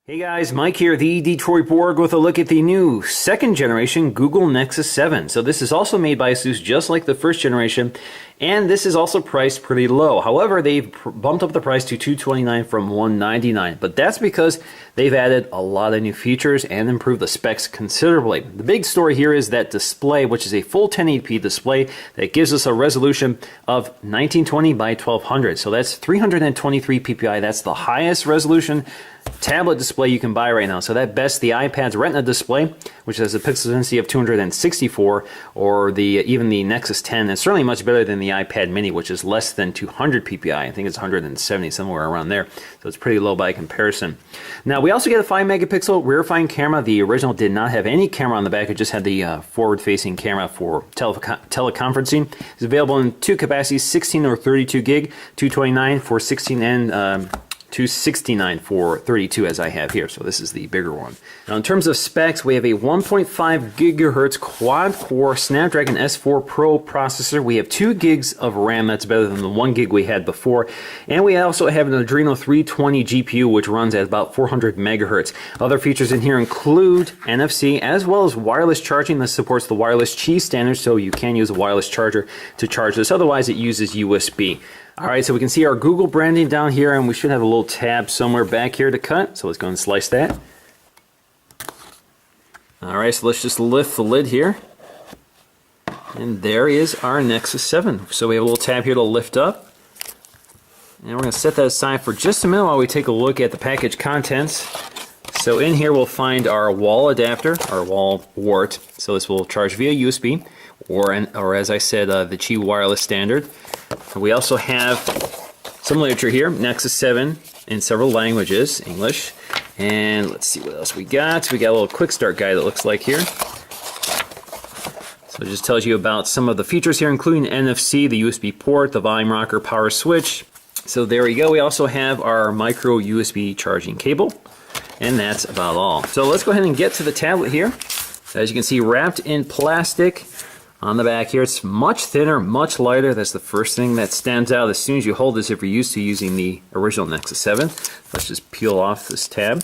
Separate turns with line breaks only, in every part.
Hey guys, Mike here, the Detroit Borg, with a look at the new second generation Google Nexus 7. So this is also made by ASUS just like the first generation, and this is also priced pretty low. However, they've bumped up the price to $229 from $199, but that's because they've added a lot of new features and improved the specs considerably. The big story here is that display, which is a full 1080p display that gives us a resolution of 1920 by 1200. So that's 323 ppi. That's the highest resolution tablet display you can buy right now. So that bests the iPad's Retina display, which has a pixel density of 264, or even the Nexus 10. It's certainly much better than the iPad mini, which is less than 200 ppi. I think it's 170, somewhere around there. So it's pretty low by comparison. Now we also get a 5 megapixel rear firing camera. The original did not have any camera on the back. It just had the forward-facing camera for teleconferencing. It's available in two capacities, 16 or 32 gig, 229 for 16 and 269 for 32 as I have here, so this is the bigger one. Now in terms of specs, we have a 1.5 gigahertz quad-core Snapdragon S4 Pro processor. We have 2 gigs of RAM, that's better than the 1 gig we had before, and we also have an Adreno 320 GPU which runs at about 400 megahertz. Other features in here include NFC as well as wireless charging. This supports the wireless Qi standard, so you can use a wireless charger to charge this, otherwise it uses USB. Alright, so we can see our Google branding down here, and we should have a little tab somewhere back here to cut. So let's go and slice that. Alright, so let's just lift the lid here. And there is our Nexus 7. So we have a little tab here to lift up. And we're going to set that aside for just a minute while we take a look at the package contents. So in here we'll find our wall adapter, our wall wart. So this will charge via USB, or as I said, the Qi wireless standard. We also have some literature here, Nexus 7 in several languages, English. And let's see what else we got. We got a little quick start guide, it looks like here. So it just tells you about some of the features here, including NFC, the USB port, the volume rocker, power switch. So there we go. We also have our micro USB charging cable. And that's about all. So let's go ahead and get to the tablet here. As you can see, wrapped in plastic on the back here. It's much thinner, much lighter. That's the first thing that stands out as soon as you hold this if you're used to using the original Nexus 7. Let's just peel off this tab.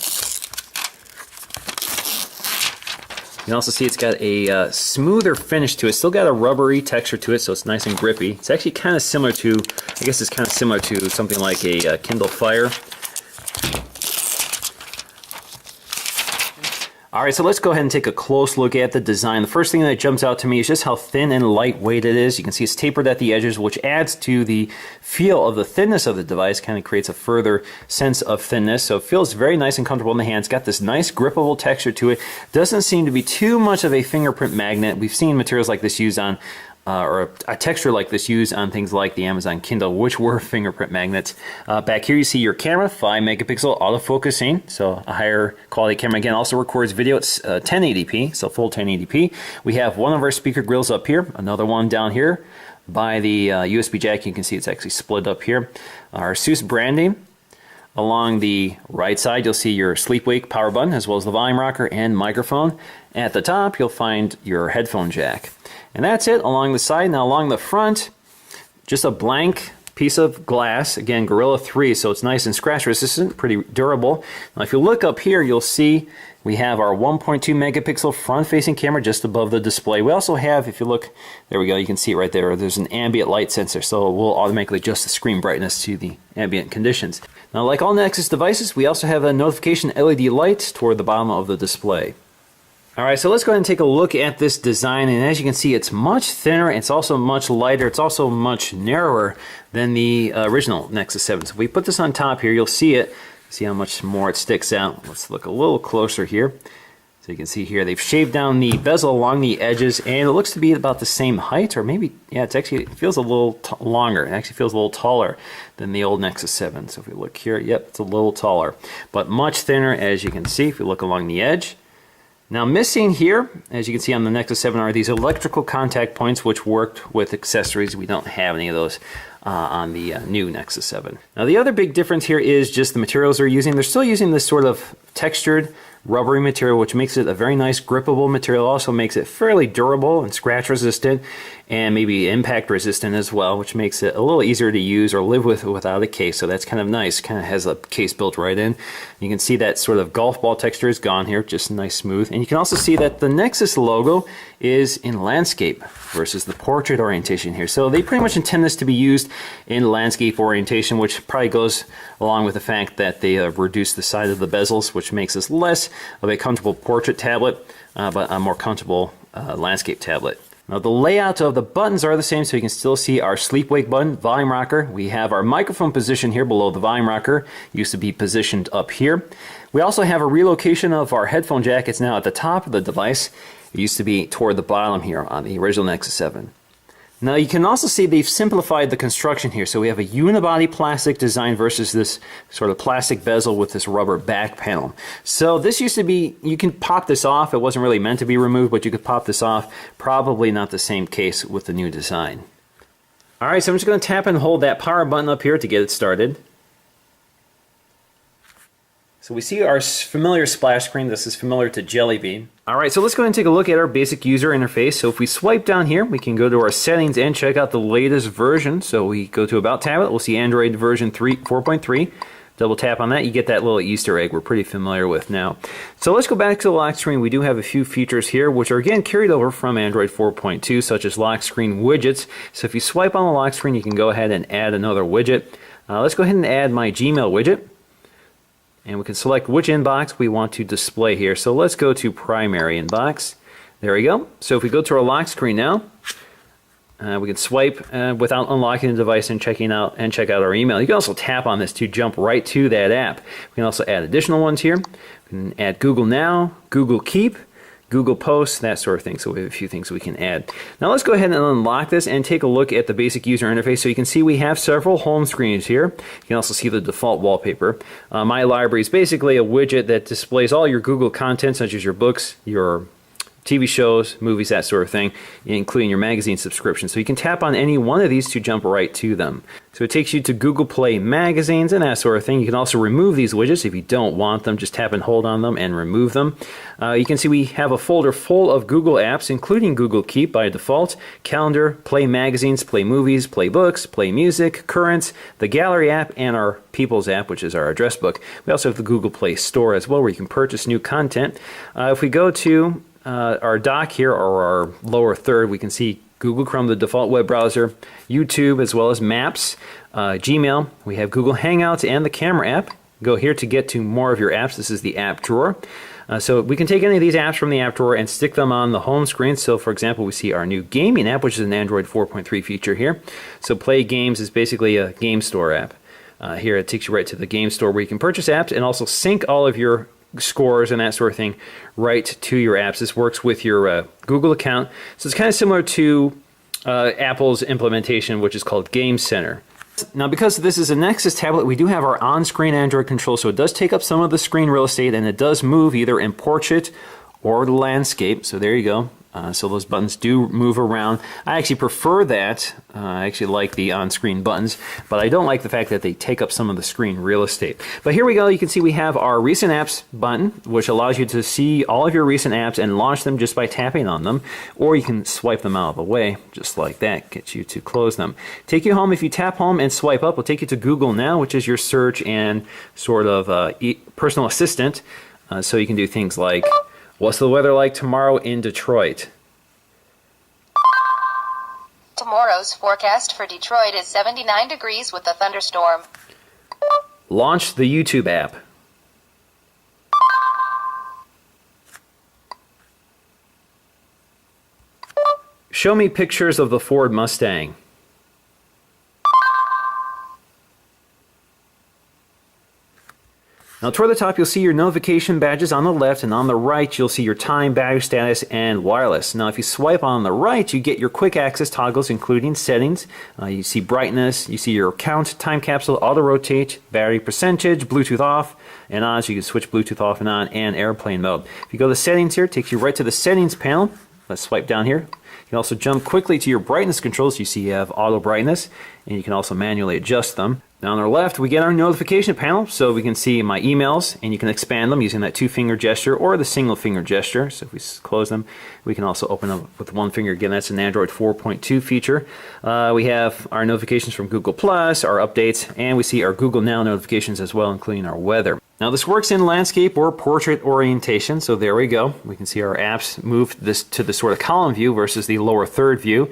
You can also see it's got a smoother finish to it. Still got a rubbery texture to it, so it's nice and grippy. It's actually kind of similar to, I guess it's kind of similar to something like a Kindle Fire. Alright, so let's go ahead and take a close look at the design. The first thing that jumps out to me is just how thin and lightweight it is. You can see it's tapered at the edges, which adds to the feel of the thinness of the device, kind of creates a further sense of thinness. So it feels very nice and comfortable in the hand. It's got this nice grippable texture to it. Doesn't seem to be too much of a fingerprint magnet. We've seen materials like this used on or a texture like this used on things like the Amazon Kindle, which were fingerprint magnets. Back here you see your camera, 5 megapixel autofocusing, so a higher quality camera. Again, also records video. It's 1080p, so full 1080p. We have one of our speaker grills up here, another one down here by the USB jack. You can see it's actually split up here. Our ASUS branding. Along the right side, you'll see your sleep-wake power button, as well as the volume rocker and microphone. At the top, you'll find your headphone jack. And that's it along the side. Now along the front, just a blank piece of glass. Again, Gorilla 3, so it's nice and scratch resistant, pretty durable. Now if you look up here, you'll see we have our 1.2 megapixel front-facing camera just above the display. We also have, if you look, there we go, you can see it right there, there's an ambient light sensor, so it will automatically adjust the screen brightness to the ambient conditions. Now like all Nexus devices, we also have a notification LED light toward the bottom of the display. Alright, so let's go ahead and take a look at this design, and as you can see, it's much thinner, it's also much lighter, it's also much narrower than the original Nexus 7. So if we put this on top here, you'll see it, see how much more it sticks out. Let's look a little closer here. So you can see here, they've shaved down the bezel along the edges, and it looks to be about the same height, or maybe, yeah, it feels a little longer. It actually feels a little taller than the old Nexus 7. So if we look here, yep, it's a little taller, but much thinner, as you can see, if we look along the edge. Now missing here, as you can see on the Nexus 7, are these electrical contact points which worked with accessories. We don't have any of those on the new Nexus 7. Now the other big difference here is just the materials they're using. They're still using this sort of textured rubbery material, which makes it a very nice grippable material. Also makes it fairly durable and scratch resistant, and maybe impact resistant as well, which makes it a little easier to use or live with without a case. So that's kind of nice. Kind of has a case built right in. You can see that sort of golf ball texture is gone here, just nice smooth. And you can also see that the Nexus logo is in landscape versus the portrait orientation here. So they pretty much intend this to be used in landscape orientation, which probably goes along with the fact that they have reduced the size of the bezels, which makes this less of a comfortable portrait tablet, but a more comfortable landscape tablet. Now the layout of the buttons are the same, so you can still see our sleep-wake button, volume rocker. We have our microphone position here below the volume rocker. It used to be positioned up here. We also have a relocation of our headphone jack. It's now at the top of the device. It used to be toward the bottom here on the original Nexus 7. Now you can also see they've simplified the construction here. So we have a unibody plastic design versus this sort of plastic bezel with this rubber back panel. So this used to be, you can pop this off. It wasn't really meant to be removed, but you could pop this off. Probably not the same case with the new design. Alright, so I'm just going to tap and hold that power button up here to get it started. So we see our familiar splash screen. This is familiar to Jelly Bean. Alright, so let's go ahead and take a look at our basic user interface. So if we swipe down here, we can go to our settings and check out the latest version. So we go to About Tablet, we'll see Android version 4.3. Double tap on that, you get that little Easter egg we're pretty familiar with now. So let's go back to the lock screen. We do have a few features here which are again carried over from Android 4.2, such as lock screen widgets. So if you swipe on the lock screen, you can go ahead and add another widget. Let's go ahead and add my Gmail widget. And we can select which inbox we want to display here. So let's go to primary inbox. There we go. So if we go to our lock screen now, we can swipe without unlocking the device and check out our email. You can also tap on this to jump right to that app. We can also add additional ones here. We can add Google Now, Google Keep, Google Posts, that sort of thing. So we have a few things we can add. Now let's go ahead and unlock this and take a look at the basic user interface. So you can see we have several home screens here. You can also see the default wallpaper. My Library is basically a widget that displays all your Google content, such as your books, your TV shows, movies, that sort of thing, including your magazine subscription. So you can tap on any one of these to jump right to them. So it takes you to Google Play magazines and that sort of thing. You can also remove these widgets if you don't want them. Just tap and hold on them and remove them. You can see we have a folder full of Google apps, including Google Keep by default, Calendar, Play magazines, Play movies, Play books, Play music, Currents, the Gallery app, and our People's app, which is our address book. We also have the Google Play Store as well, where you can purchase new content. If we go to our dock here, or our lower third, we can see Google Chrome, the default web browser, YouTube, as well as Maps, Gmail. We have Google Hangouts and the Camera app. Go here to get to more of your apps. This is the app drawer. So we can take any of these apps from the app drawer and stick them on the home screen. So for example, we see our new gaming app, which is an Android 4.3 feature here. So Play Games is basically a game store app. Here it takes you right to the game store where you can purchase apps and also sync all of your scores and that sort of thing right to your apps. This works with your Google account. So it's kind of similar to Apple's implementation, which is called Game Center. Now, because this is a Nexus tablet, we do have our on-screen Android control, so it does take up some of the screen real estate, and it does move either in portrait or the landscape. So there you go. So those buttons do move around. I actually prefer that. I actually like the on-screen buttons, but I don't like the fact that they take up some of the screen real estate. But here we go. You can see we have our recent apps button, which allows you to see all of your recent apps and launch them just by tapping on them, or you can swipe them out of the way, just like that, gets you to close them. Take you home. If you tap home and swipe up, will take you to Google Now, which is your search and sort of personal assistant. So you can do things like, what's the weather like tomorrow in Detroit?
Tomorrow's forecast for Detroit is 79 degrees with a thunderstorm.
Launch the YouTube app. Show me pictures of the Ford Mustang. Now toward the top you'll see your notification badges on the left, and on the right you'll see your time, battery status, and wireless. Now if you swipe on the right you get your quick access toggles including settings. You see brightness, you see your count, time capsule, auto rotate, battery percentage, Bluetooth off and on, so you can switch Bluetooth off and on, and airplane mode. If you go to settings here, it takes you right to the settings panel. Let's swipe down here. You can also jump quickly to your brightness controls. You see you have auto brightness, and you can also manually adjust them. Now on our left, we get our notification panel, so we can see my emails, and you can expand them using that 2-finger gesture or the single finger gesture. So if we close them, we can also open them with 1 finger. Again, that's an Android 4.2 feature. We have our notifications from Google+, our updates, and we see our Google Now notifications as well, including our weather. Now this works in landscape or portrait orientation, so there we go. We can see our apps move this to the sort of column view versus the lower third view.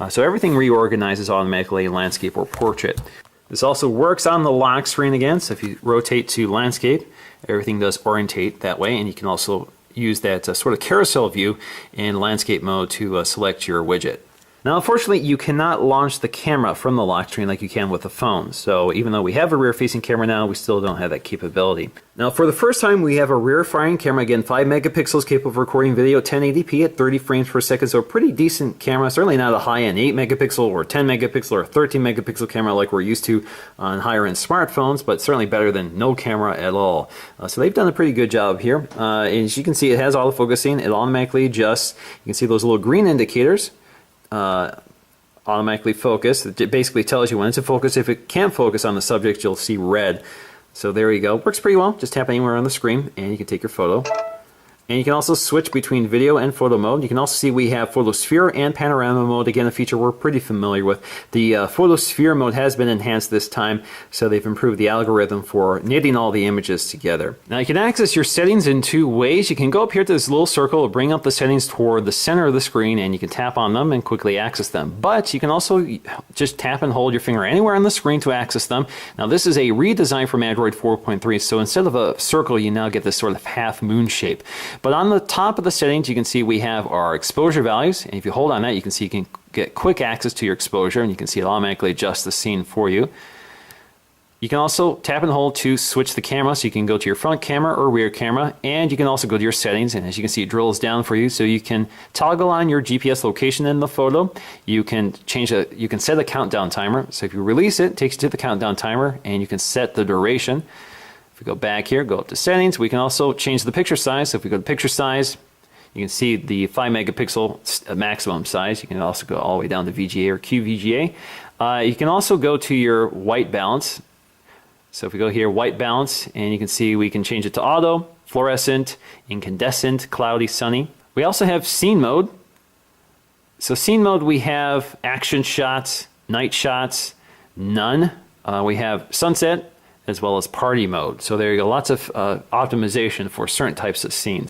So everything reorganizes automatically in landscape or portrait. This also works on the lock screen again, so if you rotate to landscape, everything does orientate that way, and you can also use that sort of carousel view in landscape mode to select your widget. Now, unfortunately, you cannot launch the camera from the lock screen like you can with the phone. So even though we have a rear-facing camera now, we still don't have that capability. Now, for the first time, we have a rear-firing camera. Again, 5 megapixels, capable of recording video 1080p at 30 frames per second. So a pretty decent camera. Certainly not a high-end 8 megapixel or 10 megapixel or 13 megapixel camera like we're used to on higher-end smartphones, but certainly better than no camera at all. So they've done a pretty good job here. And as you can see, it has autofocusing. It automatically adjusts. You can see those little green indicators. Automatically focus. It basically tells you when it's in focus. If it can't focus on the subject, you'll see red. So there you go. Works pretty well. Just tap anywhere on the screen and you can take your photo. And you can also switch between video and photo mode. You can also see we have photosphere and panorama mode. Again, a feature we're pretty familiar with. The photosphere mode has been enhanced this time, so they've improved the algorithm for knitting all the images together. Now you can access your settings in 2 ways. You can go up here to this little circle, bring up the settings toward the center of the screen, and you can tap on them and quickly access them. But you can also just tap and hold your finger anywhere on the screen to access them. Now this is a redesign from Android 4.3, so instead of a circle, you now get this sort of half moon shape. But on the top of the settings, you can see we have our exposure values, and if you hold on that, you can see you can get quick access to your exposure, and you can see it automatically adjusts the scene for you. You can also tap and hold to switch the camera, so you can go to your front camera or rear camera, and you can also go to your settings, and as you can see, it drills down for you, so you can toggle on your GPS location in the photo. You can you can set a countdown timer, so if you release it, it takes you to the countdown timer, and you can set the duration. If we go back here, go up to settings, we can also change the picture size. So if we go to picture size, you can see the 5 megapixel maximum size. You can also go all the way down to VGA or QVGA. You can also go to your white balance. So if we go here, white balance, and you can see we can change it to auto, fluorescent, incandescent, cloudy, sunny. We also have scene mode. So scene mode, we have action shots, night shots, none. We have sunset, as well as party mode. So there you go, lots of optimization for certain types of scenes.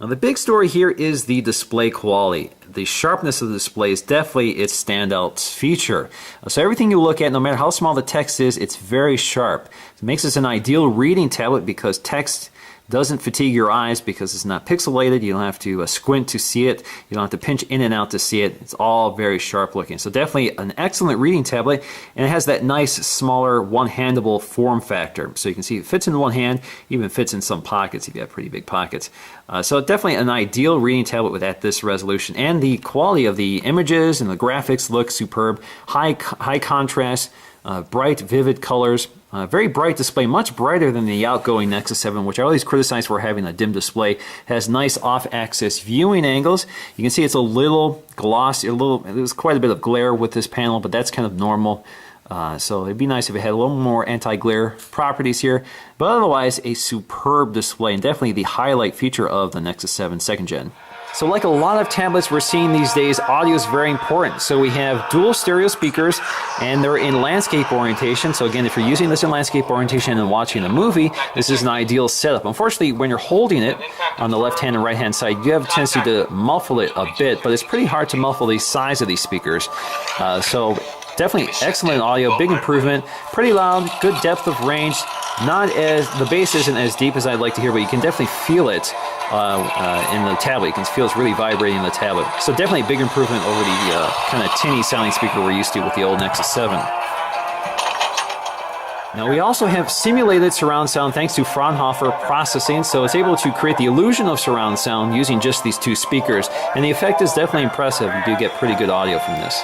Now the big story here is the display quality. The sharpness of the display is definitely its standout feature. So everything you look at, no matter how small the text is, it's very sharp. It makes this an ideal reading tablet because text doesn't fatigue your eyes because it's not pixelated. You don't have to squint to see it. You don't have to pinch in and out to see it. It's all very sharp looking. So definitely an excellent reading tablet, and it has that nice, smaller, one-handable form factor. So you can see it fits in one hand, even fits in some pockets if you have pretty big pockets. So definitely an ideal reading tablet at this resolution. And the quality of the images and the graphics look superb. High contrast, bright, vivid colors. Very bright display, much brighter than the outgoing Nexus 7, which I always criticize for having a dim display. It has nice off-axis viewing angles. You can see it's a little glossy, there's quite a bit of glare with this panel, but that's kind of normal. So it'd be nice if it had a little more anti-glare properties here. But otherwise, a superb display, and definitely the highlight feature of the Nexus 7 2nd Gen. So like a lot of tablets we're seeing these days, audio is very important. So we have dual stereo speakers, and they're in landscape orientation. So again, if you're using this in landscape orientation and watching a movie, this is an ideal setup. Unfortunately, when you're holding it on the left hand and right hand side, you have a tendency to muffle it a bit, but it's pretty hard to muffle the size of these speakers. So definitely excellent audio, big improvement, pretty loud, good depth of range. Not as, the bass isn't as deep as I'd like to hear, but you can definitely feel it in the tablet. You can feel it's really vibrating in the tablet. So definitely a big improvement over the kind of tinny sounding speaker we're used to with the old Nexus 7. Now we also have simulated surround sound thanks to Fraunhofer processing, so it's able to create the illusion of surround sound using just these 2 speakers, and the effect is definitely impressive. You do get pretty good audio from this.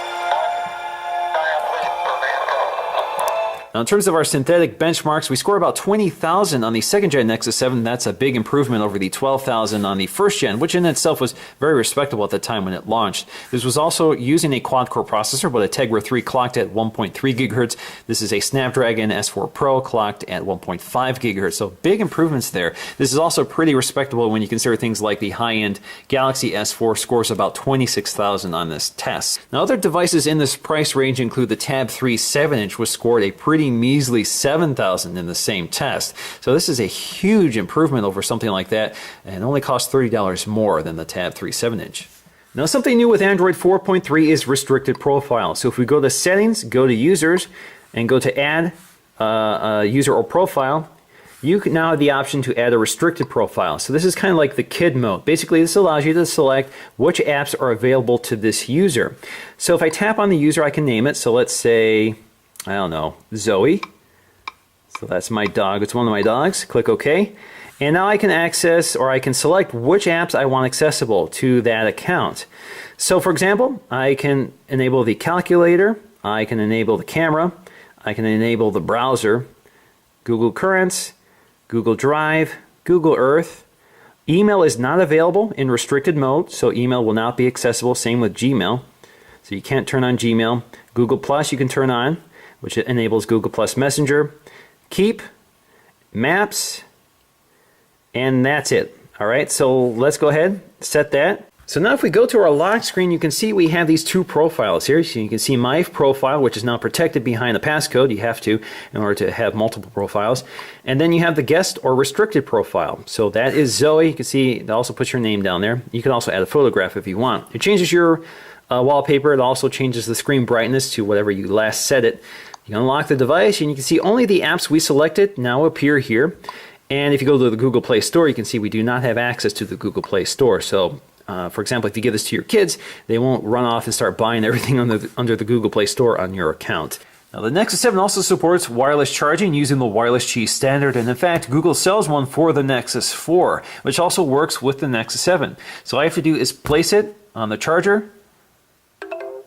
Now, in terms of our synthetic benchmarks, we score about 20,000 on the second gen Nexus 7. That's a big improvement over the 12,000 on the first gen, which in itself was very respectable at the time when it launched. This was also using a quad-core processor, but a Tegra 3 clocked at 1.3 gigahertz. This is a Snapdragon S4 Pro clocked at 1.5 gigahertz, so big improvements there. This is also pretty respectable when you consider things like the high-end Galaxy S4 scores about 26,000 on this test. Now, other devices in this price range include the Tab 3 7-inch, which scored a pretty measly 7,000 in the same test. So this is a huge improvement over something like that, and only costs $30 more than the Tab 3 7-inch. Now, something new with Android 4.3 is restricted profile. So if we go to settings, go to users, and go to add user or profile, you can now have the option to add a restricted profile. So this is kind of like the kid mode. Basically, this allows you to select which apps are available to this user. So if I tap on the user, I can name it. So let's say, I don't know, Zoe. So that's my dog. It's one of my dogs. Click OK. And now I can access, or I can select which apps I want accessible to that account. So for example, I can enable the calculator, I can enable the camera, I can enable the browser, Google Currents, Google Drive, Google Earth. Email is not available in restricted mode, so email will not be accessible. Same with Gmail. So you can't turn on Gmail. Google Plus you can turn on, which enables Google Plus Messenger. Keep, Maps, and that's it. All right, so let's go ahead, set that. So now if we go to our lock screen, you can see we have these two profiles here. So you can see my profile, which is now protected behind a passcode. You have to in order to have multiple profiles. And then you have the guest or restricted profile. So that is Zoe. You can see it also puts your name down there. You can also add a photograph if you want. It changes your wallpaper. It also changes the screen brightness to whatever you last set it. You unlock the device and you can see only the apps we selected now appear here. And if you go to the Google Play Store, you can see we do not have access to the Google Play Store. So for example, if you give this to your kids, they won't run off and start buying everything under the Google Play Store on your account. Now, the Nexus 7 also supports wireless charging using the wireless Qi standard, and in fact, Google sells one for the Nexus 4, which also works with the Nexus 7. So all I have to do is place it on the charger.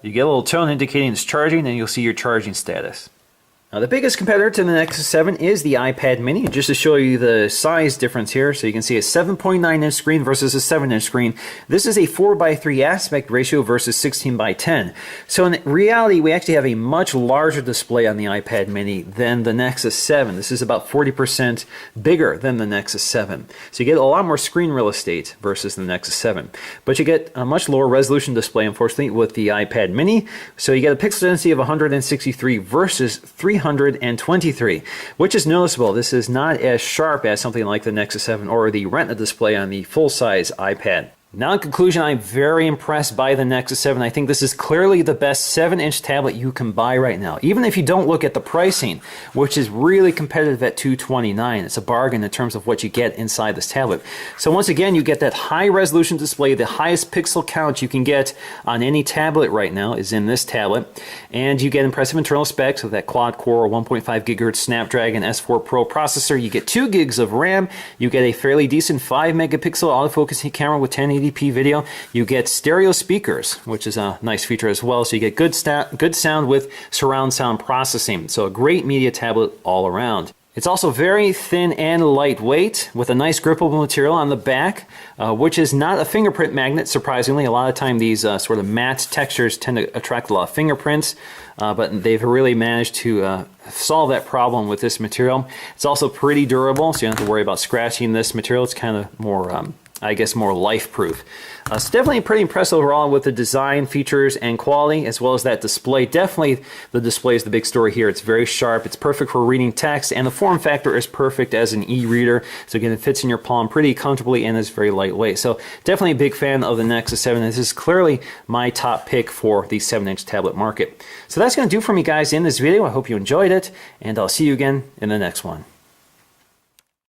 You get a little tone indicating it's charging, and you'll see your charging status. Now, the biggest competitor to the Nexus 7 is the iPad mini. Just to show you the size difference here, so you can see a 7.9-inch screen versus a 7-inch screen. This is a 4:3 aspect ratio versus 16:10. So in reality, we actually have a much larger display on the iPad mini than the Nexus 7. This is about 40% bigger than the Nexus 7. So you get a lot more screen real estate versus the Nexus 7. But you get a much lower resolution display, unfortunately, with the iPad mini. So you get a pixel density of 163 versus 323, which is noticeable. This is not as sharp as something like the Nexus 7 or the Retina display on the full-size iPad. Now, in conclusion, I'm very impressed by the Nexus 7. I think this is clearly the best 7-inch tablet you can buy right now, even if you don't look at the pricing, which is really competitive at $229. It's a bargain in terms of what you get inside this tablet. So once again, you get that high-resolution display. The highest pixel count you can get on any tablet right now is in this tablet, and you get impressive internal specs with that quad-core 1.5 gigahertz Snapdragon S4 Pro processor. You get 2 gigs of RAM. You get a fairly decent 5-megapixel autofocusing camera with 1080p video. You get stereo speakers, which is a nice feature as well. So you get good sound with surround sound processing. So a great media tablet all around. It's also very thin and lightweight with a nice grippable material on the back, which is not a fingerprint magnet, surprisingly. A lot of time these sort of matte textures tend to attract a lot of fingerprints, but they've really managed to solve that problem with this material. It's also pretty durable, so you don't have to worry about scratching this material. It's kind of more I guess more life-proof. So definitely pretty impressed overall with the design, features, and quality, as well as that display. Definitely the display is the big story here. It's very sharp, it's perfect for reading text, and the form factor is perfect as an e-reader. So again, it fits in your palm pretty comfortably and is very lightweight. So definitely a big fan of the Nexus 7. This is clearly my top pick for the 7-inch tablet market. So that's going to do for me, guys, in this video. I hope you enjoyed it, and I'll see you again in the next one.